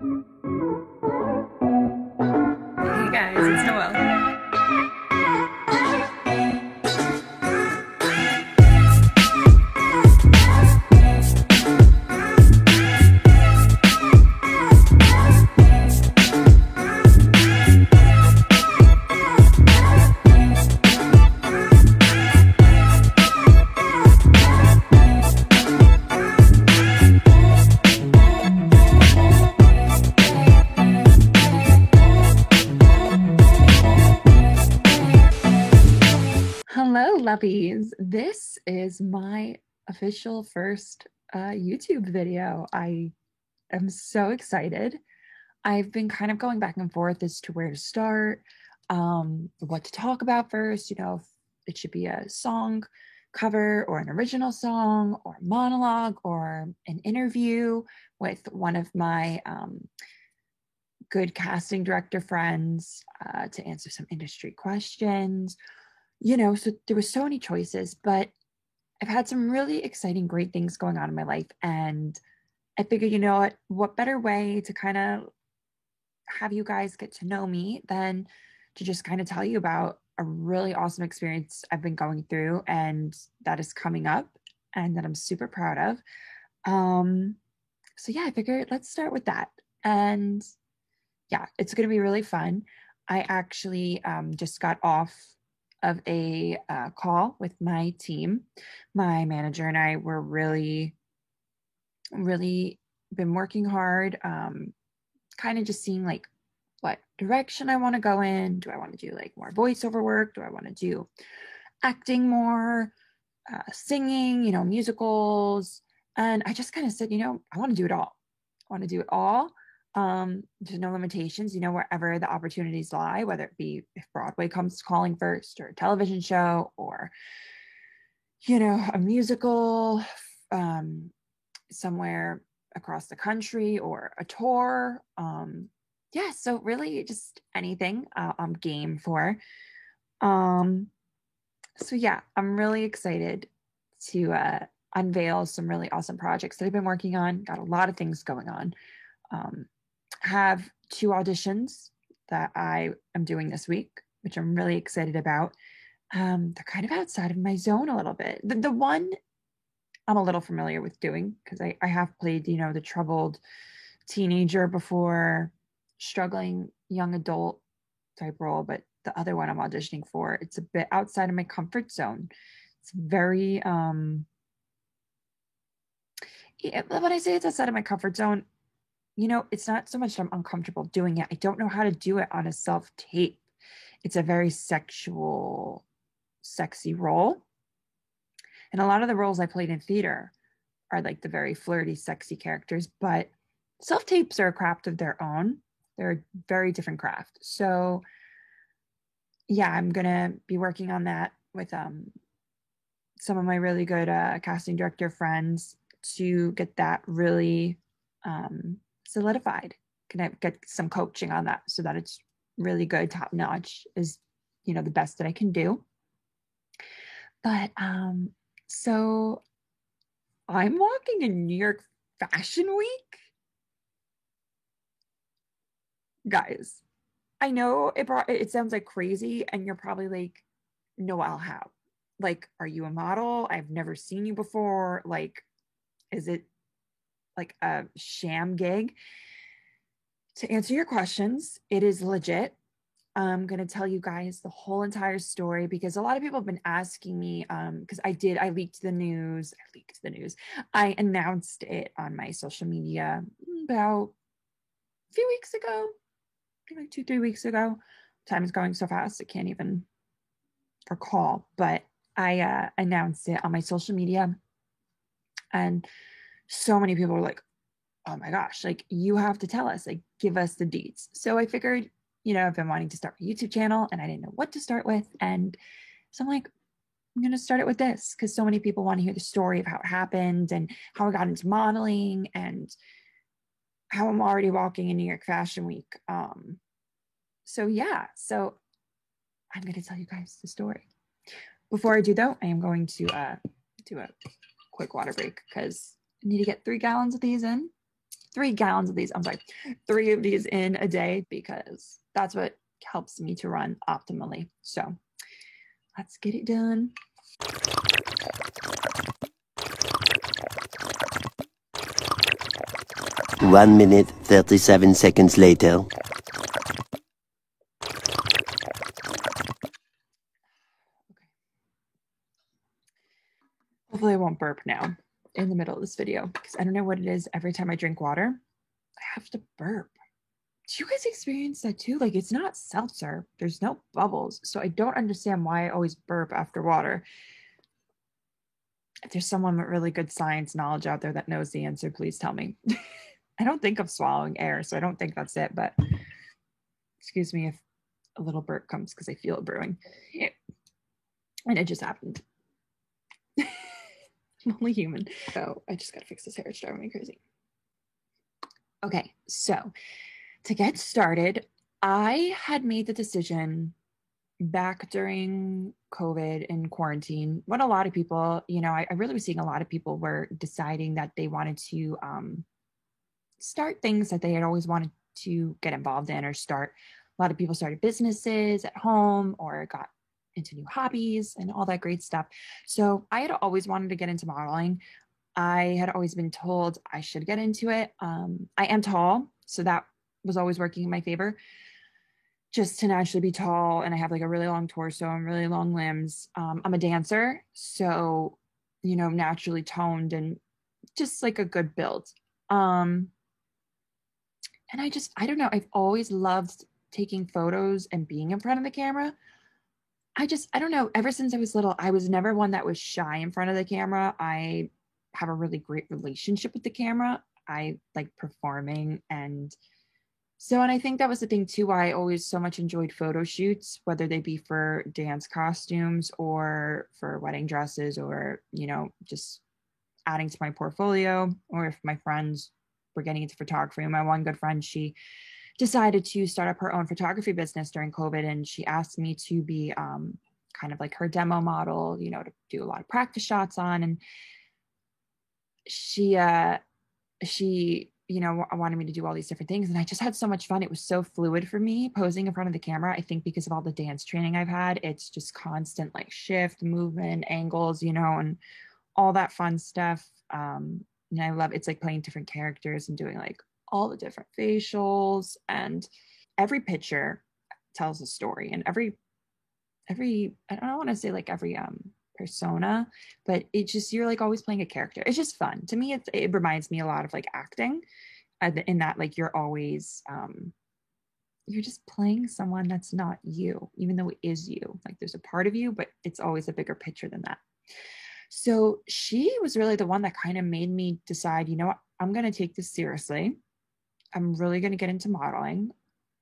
Hey guys, it's Noelle. Hello, lovies. This is my official first YouTube video. I am so excited. I've been kind of going back and forth as to where to start, what to talk about first, if it should be a song cover or an original song or a monologue or an interview with one of my good casting director friends to answer some industry questions. So there were so many choices, but I've had some really exciting, great things going on in my life. And I figured, what better way to kind of have you guys get to know me than to just kind of tell you about a really awesome experience I've been going through and that is coming up and that I'm super proud of. Um, so yeah, I figured let's start with that. And yeah, it's going to be really fun. I actually just got off of a call with my team. My manager and I were really, really been working hard, kind of just seeing like what direction I want to go in. Do I want to do like more voiceover work? Do I want to do acting more, singing, musicals? And I just kind of said, I want to do it all. I want to do it all. There's no limitations, wherever the opportunities lie, whether it be if Broadway comes calling first or a television show or, a musical somewhere across the country or a tour. Yeah, so really just anything I'm game for. Um, so yeah, I'm really excited to unveil some really awesome projects that I've been working on. Got a lot of things going on. Um, have two auditions that I am doing this week, which I'm really excited about. They're kind of outside of my zone a little bit. The one I'm a little familiar with doing because I have played, the troubled teenager before, struggling young adult type role, but the other one I'm auditioning for, it's a bit outside of my comfort zone. It's very when I say it's outside of my comfort zone, it's not so much that I'm uncomfortable doing it. I don't know how to do it on a self tape. It's a very sexual, sexy role. And a lot of the roles I played in theater are like the very flirty, sexy characters, but self tapes are a craft of their own. They're a very different craft. So, yeah, I'm going to be working on that with some of my really good casting director friends to get that really solidified. Can I get some coaching on that so that it's really good, top notch is, the best that I can do. But so I'm walking in New York Fashion Week. Guys, I know it sounds like crazy, and you're probably like, Noelle, how? Like, are you a model? I've never seen you before. Like, is it like a sham gig? To answer your questions, it is legit. I'm going to tell you guys the whole entire story because a lot of people have been asking me because I leaked the news. I announced it on my social media about a few weeks ago, I think like 2, 3 weeks ago. Time is going so fast, I can't even recall, but I announced it on my social media and so many people were like, oh my gosh, like you have to tell us, like give us the deets. So I figured, I've been wanting to start a YouTube channel and I didn't know what to start with. And so I'm like, I'm going to start it with this because so many people want to hear the story of how it happened and how I got into modeling and how I'm already walking in New York Fashion Week. So yeah, so I'm going to tell you guys the story. Before I do though, I am going to do a quick water break because I need to get 3 gallons of these in. 3 gallons of these. I'm sorry, 3 of these in a day because that's what helps me to run optimally. So let's get it done. 1 minute, 37 seconds later. Hopefully I won't burp now in the middle of this video because I don't know what it is. Every time I drink water, I have to burp. Do you guys experience that too? Like, it's not seltzer. There's no bubbles. So I don't understand why I always burp after water. If there's someone with really good science knowledge out there that knows the answer, please tell me. I don't think of swallowing air, so I don't think that's it. But excuse me if a little burp comes because I feel it brewing. And it just happened. I'm only human. So I just got to fix this hair. It's driving me crazy. Okay, so to get started, I had made the decision back during COVID and quarantine when a lot of people, I really was seeing a lot of people were deciding that they wanted to start things that they had always wanted to get involved in or start. A lot of people started businesses at home or got into new hobbies and all that great stuff. So I had always wanted to get into modeling. I had always been told I should get into it. I am tall, so that was always working in my favor. Just to naturally be tall, and I have like a really long torso and really long limbs. I'm a dancer, so naturally toned and just like a good build. And I don't know, I've always loved taking photos and being in front of the camera. I don't know, ever since I was little, I was never one that was shy in front of the camera. I have a really great relationship with the camera. I like performing. And I think that was the thing too, why I always so much enjoyed photo shoots, whether they be for dance costumes or for wedding dresses or, just adding to my portfolio, or if my friends were getting into photography. My one good friend, she decided to start up her own photography business during COVID. And she asked me to be kind of like her demo model, to do a lot of practice shots on. And she wanted me to do all these different things. And I just had so much fun. It was so fluid for me posing in front of the camera. I think because of all the dance training I've had, it's just constant like shift, movement, angles, and all that fun stuff. And I love it's like playing different characters and doing like all the different facials, and every picture tells a story, and every I don't want to say like every persona, but it just, you're like always playing a character. It's just fun to me. It reminds me a lot of like acting, in that like you're always you're just playing someone that's not you, even though it is you. Like there's a part of you, but it's always a bigger picture than that. So she was really the one that kind of made me decide, what, I'm going to take this seriously. I'm really going to get into modeling.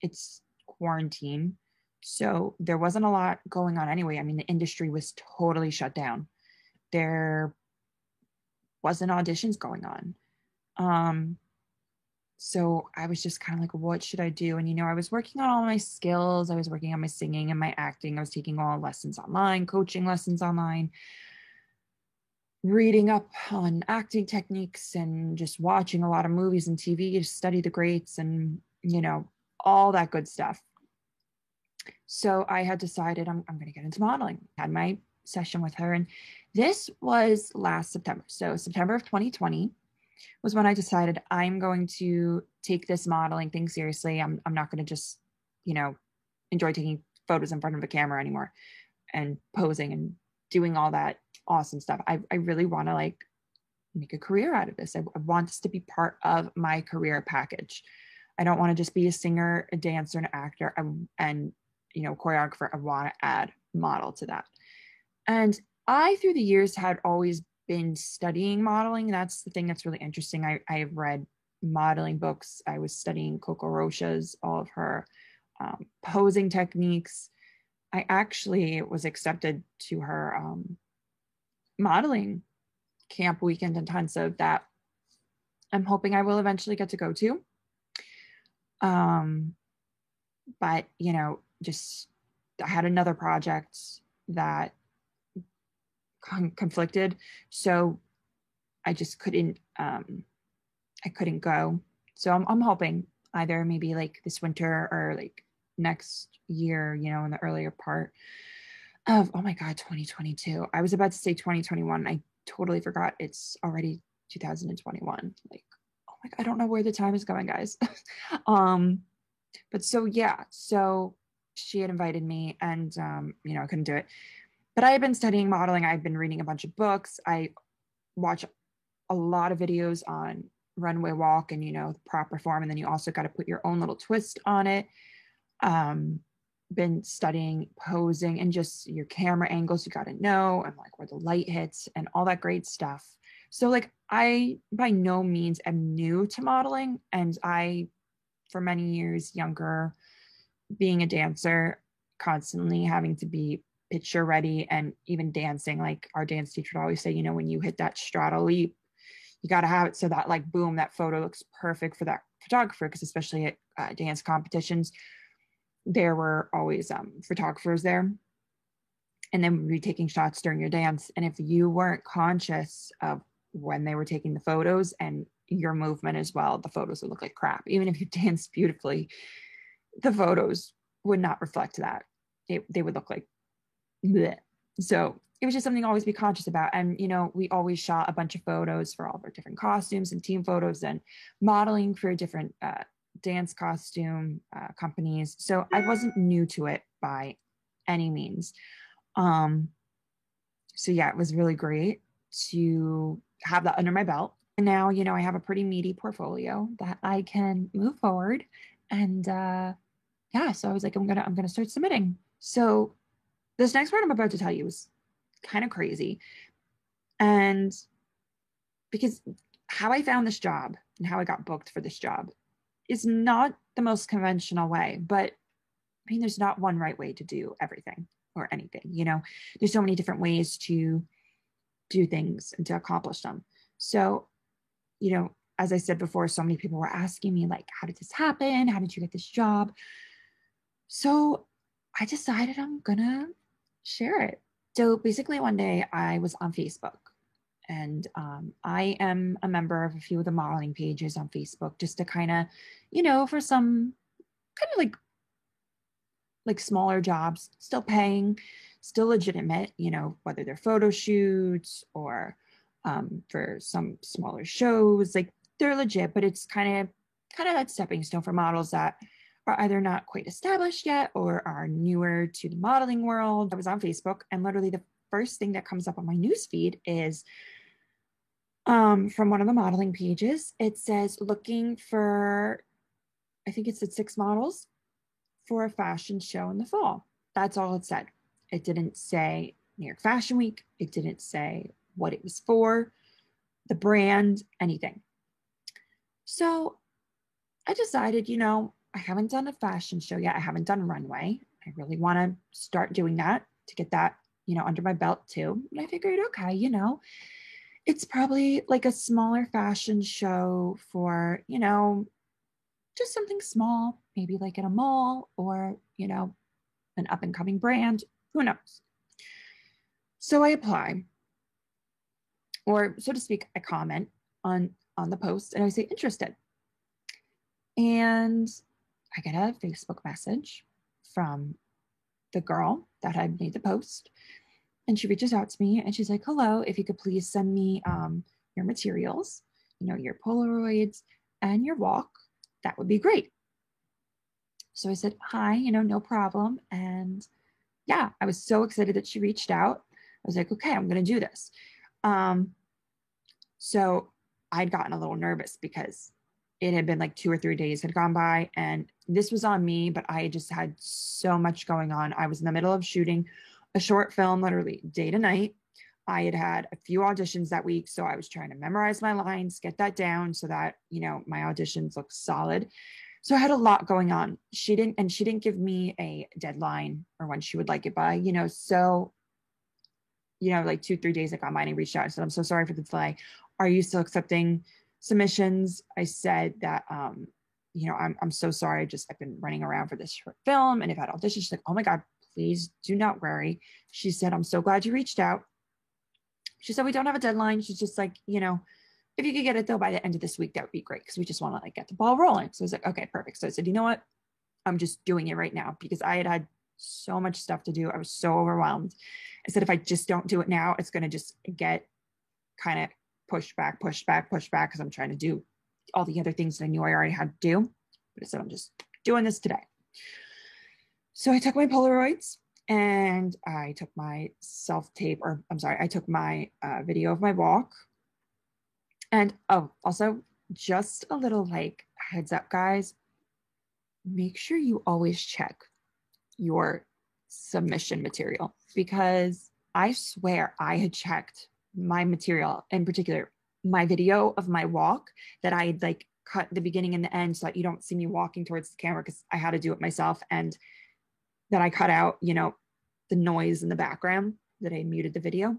It's quarantine, so there wasn't a lot going on anyway. I mean, the industry was totally shut down. There wasn't auditions going on. So I was just kind of like, what should I do? And, I was working on all my skills. I was working on my singing and my acting. I was taking all lessons online, coaching lessons online, reading up on acting techniques, and just watching a lot of movies and TV to study the greats and, all that good stuff. So I had decided I'm going to get into modeling. I had my session with her, and this was last September. So September of 2020 was when I decided I'm going to take this modeling thing seriously. I'm not going to just, enjoy taking photos in front of a camera anymore and posing and doing all that awesome stuff. I really want to like make a career out of this. I want this to be part of my career package. I don't want to just be a singer, a dancer, an actor, and choreographer. I want to add model to that. And I, through the years, had always been studying modeling. That's the thing that's really interesting. I have read modeling books. I was studying Coco Rocha's, all of her posing techniques. I actually was accepted to her modeling camp weekend intensive that I'm hoping I will eventually get to go to. But just I had another project that conflicted, so I just couldn't I couldn't go So I'm hoping either maybe like this winter or like next year, you know, in the earlier part of, oh my God, 2022. I was about to say 2021. I totally forgot it's already 2021. Like, oh my God, I don't know where the time is going, guys. um, but so yeah, so she had invited me and you know, I couldn't do it. But I had been studying modeling. I've been reading a bunch of books. I watch a lot of videos on runway walk and, you know, the proper form. And then you also got to put your own little twist on it. Um, been studying posing and just your camera angles you got to know and like where the light hits and all that great stuff. So like I by no means am new to modeling, and I for many years younger being a dancer, constantly having to be picture ready and even dancing, like our dance teacher would always say, you know, when you hit that straddle leap, you got to have it so that like boom, that photo looks perfect for that photographer, because especially at dance competitions there were always photographers there, and then we'd be taking shots during your dance, and if you weren't conscious of when they were taking the photos and your movement as well, the photos would look like crap. Even if you danced beautifully, the photos would not reflect that. They would look like bleh. So it was just something to always be conscious about. And, you know, we always shot a bunch of photos for all of our different costumes and team photos and modeling for different dance costume companies. So I wasn't new to it by any means. So yeah, it was really great to have that under my belt. And now, you know, I have a pretty meaty portfolio that I can move forward. And yeah, so I was like, I'm gonna start submitting. So this next part I'm about to tell you is kind of crazy. And because how I found this job and how I got booked for this job is not the most conventional way, but I mean, there's not one right way to do everything or anything, you know, there's so many different ways to do things and to accomplish them. So, you know, as I said before, so many people were asking me, like, how did this happen? How did you get this job? So I decided I'm gonna share it. So basically, one day I was on Facebook, and I am a member of a few of the modeling pages on Facebook just to kind of, you know, for some kind of like smaller jobs, still paying, still legitimate, you know, whether they're photo shoots or for some smaller shows, like they're legit, but it's kind of that stepping stone for models that are either not quite established yet or are newer to the modeling world. I was on Facebook, and literally the first thing that comes up on my newsfeed is from one of the modeling pages. It says looking for, I think it said 6 models for a fashion show in the fall. That's all it said. It didn't say New York Fashion Week. It didn't say what it was for, the brand, anything. So I decided, you know, I haven't done a fashion show yet. I haven't done runway. I really want to start doing that to get that, you know, under my belt too. And I figured, okay, you know, it's probably like a smaller fashion show for, you know, just something small, maybe like in a mall or, you know, an up and coming brand. Who knows? So I apply, or so to speak, I comment on the post and I say interested. And I get a Facebook message from the girl that had made the post. And she reaches out to me and she's like, hello, if you could please send me your materials, you know, your Polaroids and your walk, that would be great. So I said, hi, you know, no problem. And yeah, I was so excited that she reached out. I was like, okay, I'm going to do this. So I'd gotten a little nervous because it had been like 2 or 3 days had gone by, and this was on me, but I just had so much going on. I was in the middle of shooting a short film, literally day to night. I had a few auditions that week, so I was trying to memorize my lines, get that down so that, you know, my auditions look solid. So I had a lot going on. She didn't give me a deadline or when she would like it by, you know, so, you know, like 2, 3 days had gone by and I reached out and said, I'm so sorry for the delay. Are you still accepting submissions? I said that, you know, I'm so sorry. I've been running around for this short film and I've had auditions. She's like, oh my God, please do not worry. She said, I'm so glad you reached out. She said, we don't have a deadline. She's just like, you know, if you could get it though by the end of this week, that would be great because we just want to like get the ball rolling. So I was like, okay, perfect. So I said, you know what? I'm just doing it right now because I had so much stuff to do. I was so overwhelmed. I said, if I just don't do it now, it's going to just get kind of pushed back because I'm trying to do all the other things that I knew I already had to do. But I said, I'm just doing this today. So I took my Polaroids and I took my I took my video of my walk. And also just a little like heads up, guys, make sure you always check your submission material because I swear I had checked my material, in particular, my video of my walk that I had like cut the beginning and the end so that you don't see me walking towards the camera because I had to do it myself, and that I cut out, the noise in the background, that I muted the video.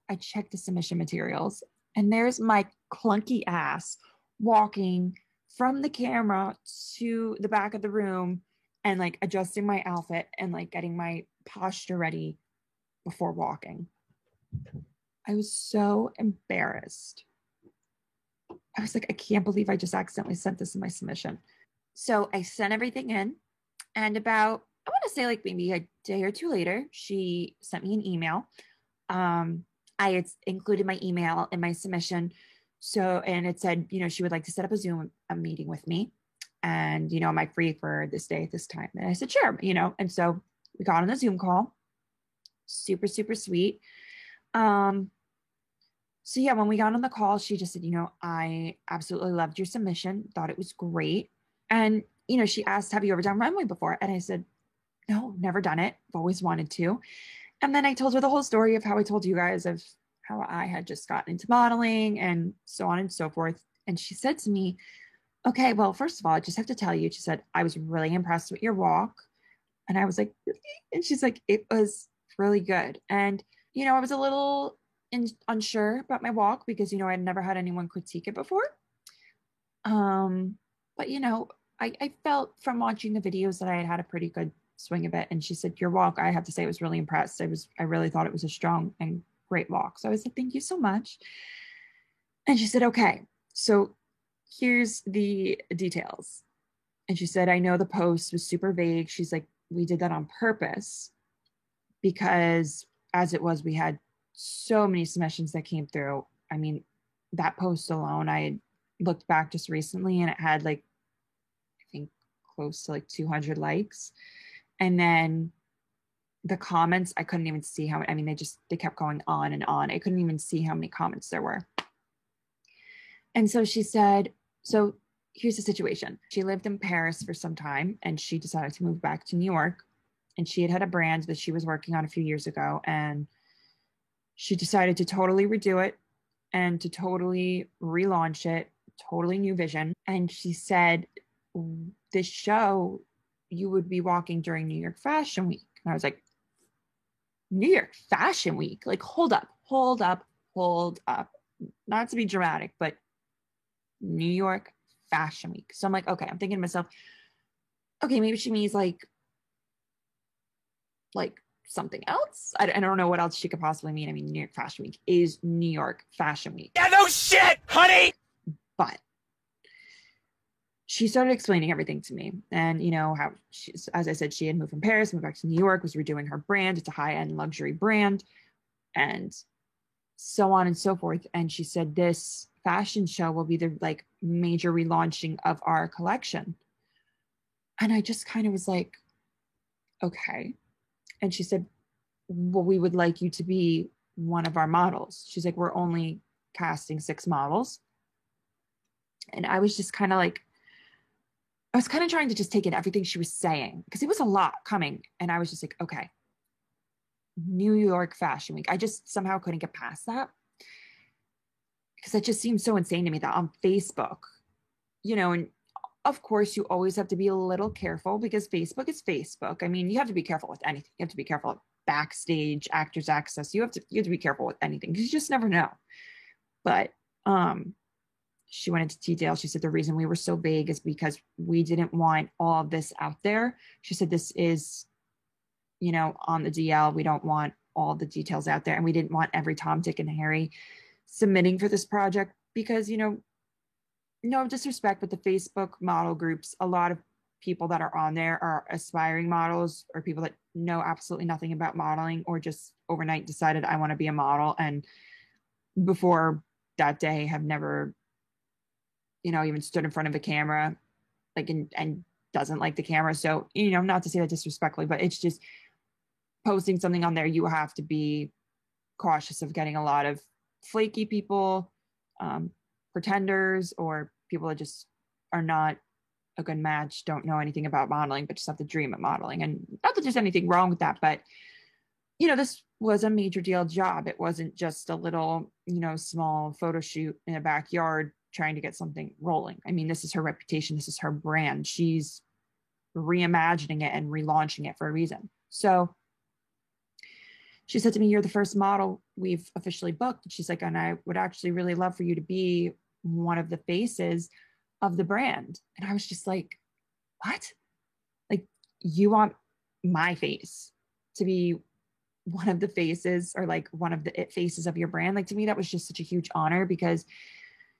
I checked the submission materials and there's my clunky ass walking from the camera to the back of the room and like adjusting my outfit and like getting my posture ready before walking. I was so embarrassed. I was like, I can't believe I just accidentally sent this in my submission. So I sent everything in, and about, I want to say like maybe a day or two later, she sent me an email. I had included my email in my submission. So, and it said, she would like to set up a meeting with me. And, am I free for this day at this time? And I said, sure, and so we got on a Zoom call. Super, super sweet. So yeah, when we got on the call, she just said, I absolutely loved your submission, thought it was great. And, she asked, have you ever done runway before? And I said, no, never done it. I've always wanted to. And then I told her the whole story of how I told you guys of how I had just gotten into modeling and so on and so forth. And she said to me, okay, well, first of all, I just have to tell you, she said, I was really impressed with your walk. And I was like, really? And she's like, it was really good. And, I was a little unsure about my walk because, I'd never had anyone critique it before. But, I felt from watching the videos that I had a pretty good swing of it. And she said, your walk, I have to say, I was really impressed. I really thought it was a strong and great walk. So I was like, thank you so much. And she said, okay, so here's the details. And she said, I know the post was super vague. She's like, we did that on purpose because as it was, we had so many submissions that came through. I mean, that post alone, I looked back just recently and it had like, I think close to like 200 likes. And then the comments, I couldn't even see how, they kept going on and on. I couldn't even see how many comments there were. And so she said, so here's the situation. She lived in Paris for some time and she decided to move back to New York. And she had a brand that she was working on a few years ago. And she decided to totally redo it and to totally relaunch it, totally new vision. And she said, this show, you would be walking during New York Fashion Week. And I was like, New York Fashion Week? Like, hold up. Not to be dramatic, but New York Fashion Week. So I'm like, okay, I'm thinking to myself, okay, maybe she means like something else. I don't know what else she could possibly mean. I mean, New York Fashion Week is New York Fashion Week. Yeah, no shit, honey. But she started explaining everything to me. And, how as I said, she had moved from Paris, moved back to New York, was redoing her brand. It's a high-end luxury brand and so on and so forth. And she said, this fashion show will be the like major relaunching of our collection. And I just kind of was like, okay. And she said, well, we would like you to be one of our models. She's like, we're only casting 6 models. And I was just kind of like, I was kind of trying to just take in everything she was saying because it was a lot coming. And I was just like, okay, New York Fashion Week. I just somehow couldn't get past that because it just seemed so insane to me that on Facebook, and of course you always have to be a little careful because Facebook is Facebook. I mean, you have to be careful with anything. You have to be careful with backstage, actors access. You have to be careful with anything because you just never know. But she went into detail. She said the reason we were so vague is because we didn't want all of this out there. She said this is, on the DL. We don't want all the details out there. And we didn't want every Tom, Dick, and Harry submitting for this project because, no disrespect, but the Facebook model groups, a lot of people that are on there are aspiring models or people that know absolutely nothing about modeling or just overnight decided I want to be a model and before that day have never, even stood in front of a camera, like, and doesn't like the camera. So, not to say that disrespectfully, but it's just posting something on there, you have to be cautious of getting a lot of flaky people, pretenders, or people that just are not a good match, don't know anything about modeling, but just have the dream of modeling. And not that there's anything wrong with that, but this was a major deal job. It wasn't just a little, small photo shoot in a backyard trying to get something rolling. I mean, this is her reputation. This is her brand. She's reimagining it and relaunching it for a reason. So she said to me, "You're the first model we've officially booked." And she's like, "And I would actually really love for you to be one of the faces of the brand." And I was just like, "What? Like, you want my face to be one of the faces or like one of the it faces of your brand?" Like, to me, that was just such a huge honor because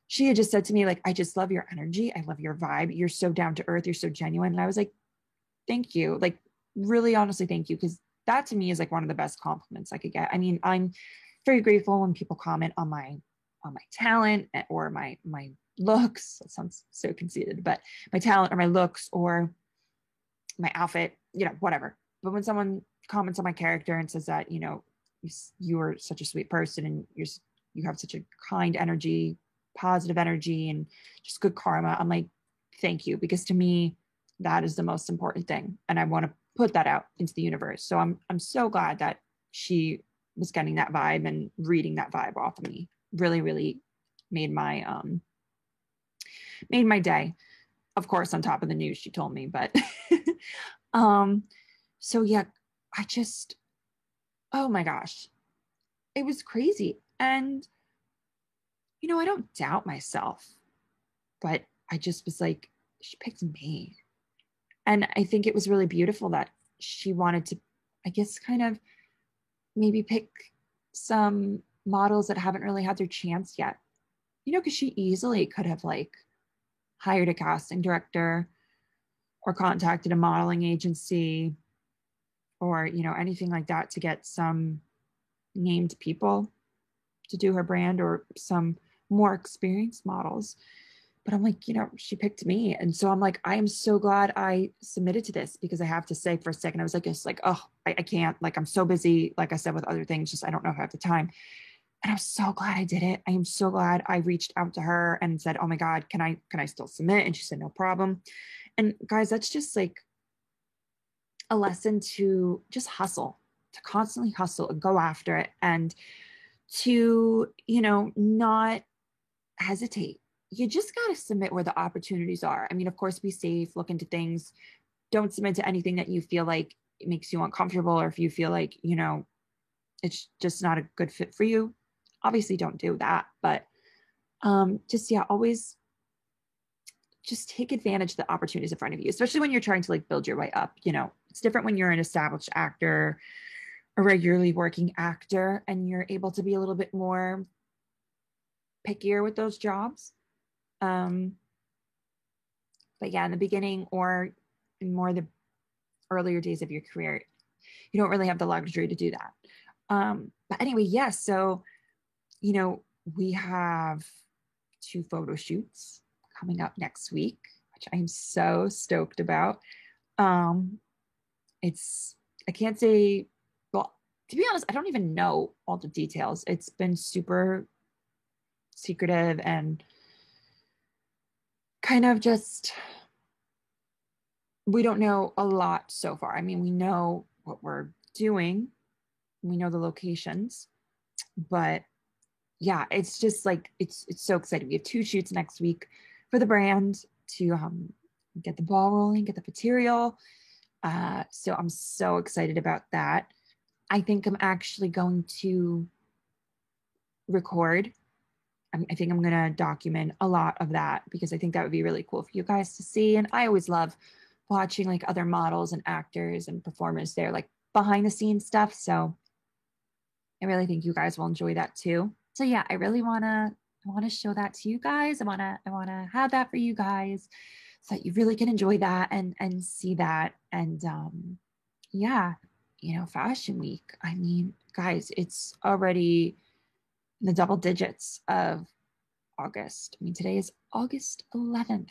she had just said to me, like, "I just love your energy. I love your vibe. You're so down to earth. You're so genuine." And I was like, "Thank you." Like, really, honestly, thank you. Because that to me is like one of the best compliments I could get. I mean, I'm very grateful when people comment on my talent or my looks. That sounds so conceited, but my talent or my looks or my outfit, whatever. But when someone comments on my character and says that, you are such a sweet person and you have such a kind energy, positive energy, and just good karma, I'm like, thank you. Because to me, that is the most important thing. And I want to put that out into the universe. So I'm so glad that she was getting that vibe and reading that vibe off of me. Really, really made my day. Of course, on top of the news she told me, but so yeah, I just, oh my gosh, it was crazy. And I don't doubt myself, but I just was like, she picked me. And I think it was really beautiful that she wanted to, I guess, kind of maybe pick some models that haven't really had their chance yet. Because she easily could have like hired a casting director or contacted a modeling agency or, anything like that to get some named people to do her brand or some more experienced models. But I'm like, she picked me. And so I'm like, I am so glad I submitted to this because I have to say for a second, I was like, just like, oh, I can't, like, I'm so busy. Like I said, with other things, just, I don't know if I have the time. And I'm so glad I did it. I am so glad I reached out to her and said, "Oh my God, can I still submit?" And she said, "No problem." And guys, that's just like a lesson to just hustle, to constantly hustle and go after it and to, not hesitate. You just got to submit where the opportunities are. I mean, of course, be safe, look into things. Don't submit to anything that you feel like it makes you uncomfortable or if you feel like, it's just not a good fit for you. Obviously, don't do that. But just, yeah, always just take advantage of the opportunities in front of you, especially when you're trying to like build your way up. It's different when you're an established actor, a regularly working actor, and you're able to be a little bit more pickier with those jobs. But yeah, in the beginning or in more the earlier days of your career, you don't really have the luxury to do that. But anyway, yes. So, we have 2 photo shoots coming up next week, which I'm so stoked about. I can't say, well, to be honest, I don't even know all the details. It's been super secretive and kind of just, we don't know a lot so far. I mean, we know what we're doing, we know the locations, but yeah, it's just like, it's so exciting. We have 2 shoots next week for the brand to get the ball rolling, get the material. So I'm so excited about that. I think I'm actually going to record. I think I'm going to document a lot of that because I think that would be really cool for you guys to see. And I always love watching like other models and actors and performers there, like behind the scenes stuff. So I really think you guys will enjoy that too. So yeah, I want to show that to you guys. I want to have that for you guys so that you really can enjoy that and see that. And yeah, Fashion Week. I mean, guys, it's already in the double digits of August. I mean, today is August 11th.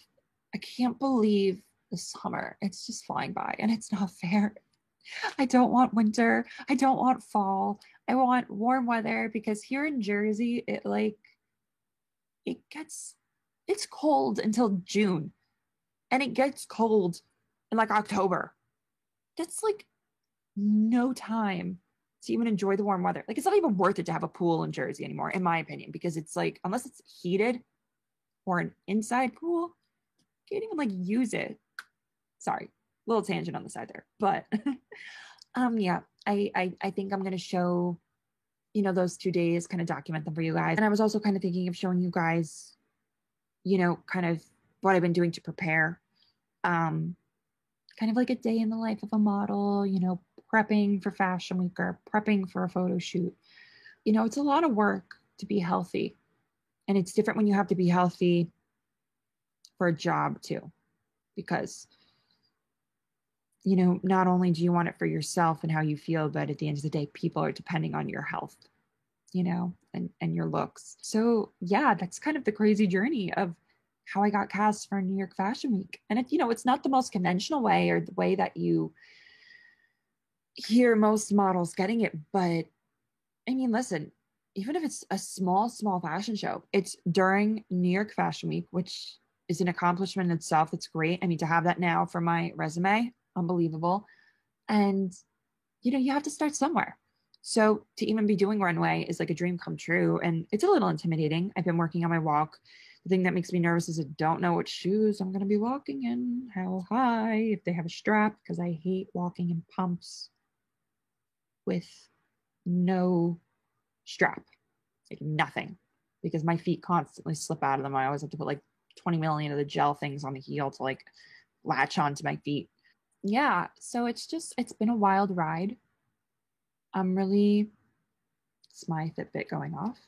I can't believe the summer. It's just flying by and it's not fair. I don't want winter. I don't want fall. I want warm weather because here in Jersey, it's cold until June and it gets cold in like October. That's like no time to even enjoy the warm weather. Like it's not even worth it to have a pool in Jersey anymore, in my opinion, because it's like unless it's heated or an inside pool, you can't even like use it. Sorry, little tangent on the side there, but yeah, I think I'm gonna show those 2 days, kind of document them for you guys. And I was also kind of thinking of showing you guys, kind of what I've been doing to prepare. Um, Kind of like a day in the life of a model, prepping for Fashion Week or prepping for a photo shoot. It's a lot of work to be healthy. And it's different when you have to be healthy for a job too, because, not only do you want it for yourself and how you feel, but at the end of the day, people are depending on your health, and your looks. So yeah, that's kind of the crazy journey of how I got cast for New York Fashion Week. And it's not the most conventional way or the way that you hear most models getting it. But I mean, listen, even if it's a small, small fashion show, it's during New York Fashion Week, which is an accomplishment in itself. It's great. I mean, to have that now for my resume, unbelievable. And, you have to start somewhere. So to even be doing runway is like a dream come true. And it's a little intimidating. I've been working on my walk. The thing that makes me nervous is I don't know what shoes I'm going to be walking in, how high, if they have a strap, because I hate walking in pumps with no strap, like nothing, because my feet constantly slip out of them. I always have to put like 20 million of the gel things on the heel to like latch onto my feet. Yeah, so it's been a wild ride. I'm really, it's my Fitbit going off.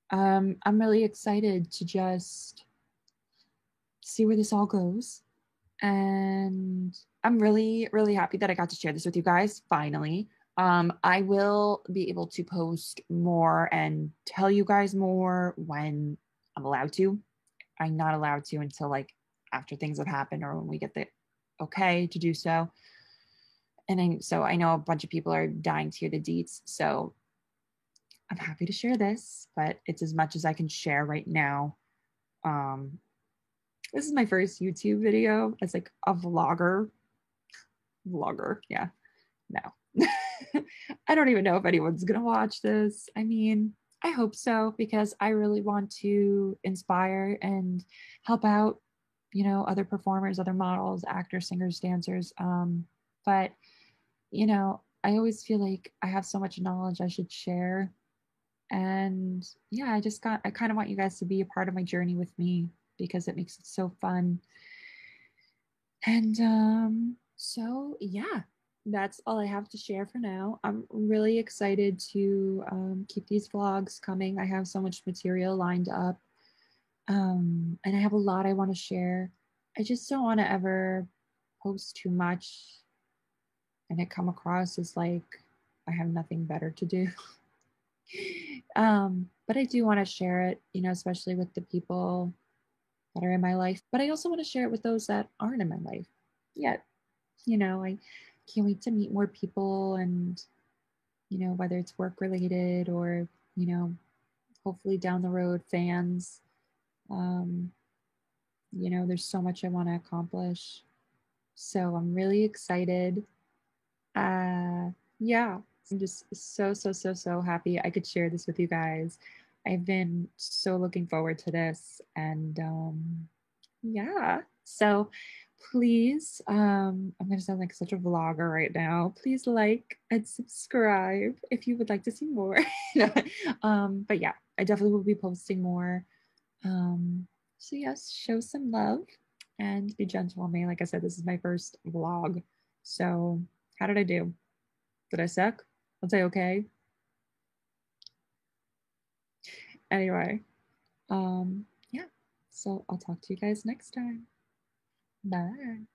I'm really excited to just see where this all goes. And I'm really, really happy that I got to share this with you guys finally. I will be able to post more and tell you guys more when I'm allowed to. I'm not allowed to until like after things have happened or when we get the okay to do so. And so I know a bunch of people are dying to hear the deets. So I'm happy to share this, but it's as much as I can share right now. Um, this is my first YouTube video as like a vlogger. Vlogger, yeah. No. I don't even know if anyone's gonna watch this. I mean, I hope so because I really want to inspire and help out, other performers, other models, actors, singers, dancers. But I always feel like I have so much knowledge I should share. And yeah, I kind of want you guys to be a part of my journey with me because it makes it so fun. And so yeah, that's all I have to share for now. I'm really excited to keep these vlogs coming. I have so much material lined up. And I have a lot I want to share. I just don't want to ever post too much and it come across as like I have nothing better to do. But I do want to share it, especially with the people that are in my life. But I also want to share it with those that aren't in my life yet. I can't wait to meet more people and, whether it's work related or, hopefully down the road fans. Um, there's so much I want to accomplish. So I'm really excited. Yeah, I'm just so, so, so, so happy I could share this with you guys. I've been so looking forward to this. And yeah, so please, I'm going to sound like such a vlogger right now. Please like and subscribe if you would like to see more. But yeah, I definitely will be posting more. So yes, show some love and be gentle on me. Like I said, this is my first vlog. So how did I do? Did I suck? I'll say okay. Anyway, Yeah. So I'll talk to you guys next time. Bye.